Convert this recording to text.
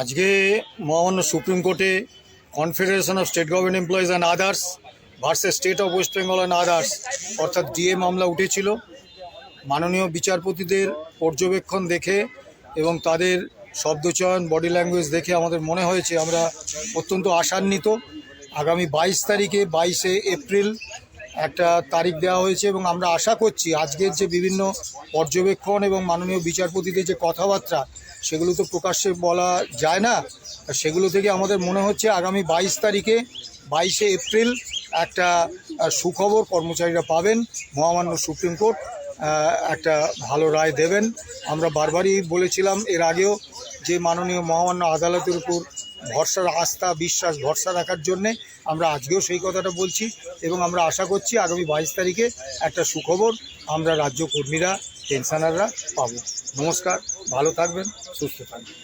আজকে মহামান্য সুপ্রিম কোর্টে confederation of state government employees and others versus state of West Bengal and others অর্থাৎ DA মামলা উঠেছিল। মাননীয় বিচারপতিদের পর্যবেক্ষণ দেখে এবং তাদের শব্দচয়ন, বডি ল্যাঙ্গুয়েজ দেখে আমাদের মনে হয়েছে আমরা অত্যন্ত আশান্বিত। আগামী 22 তারিখে 22শে এপ্রিল একটা তারিখ দেওয়া হয়েছে এবং আমরা আশা করছি আজকের যে বিভিন্ন পর্যবেক্ষণ এবং মাননীয় বিচারপতিদের যে কথাবার্তা সেগুলো তো প্রকাশ্যে বলা যায় না, সেগুলো থেকে আমাদের মনে হচ্ছে আগামী 22 তারিখে 22শে এপ্রিল একটা সুখবর কর্মচারীরা পাবেন। মহামান্য সুপ্রিম কোর্ট একটা ভালো রায় দেবেন। আমরা বারবারই বলেছিলাম এর আগেও যে মাননীয় মহামান্য আদালতের উপর ভরসার আস্থা, বিশ্বাস, ভরসা রাখার জন্যে আমরা আজকেও সেই কথাটা বলছি এবং আমরা আশা করছি আগামী 22 তারিখে একটা সুখবর আমরা রাজ্য কর্মীরা, পেনশনাররা পাবো। নমস্কার, ভালো থাকবেন, সুস্থ থাকবেন।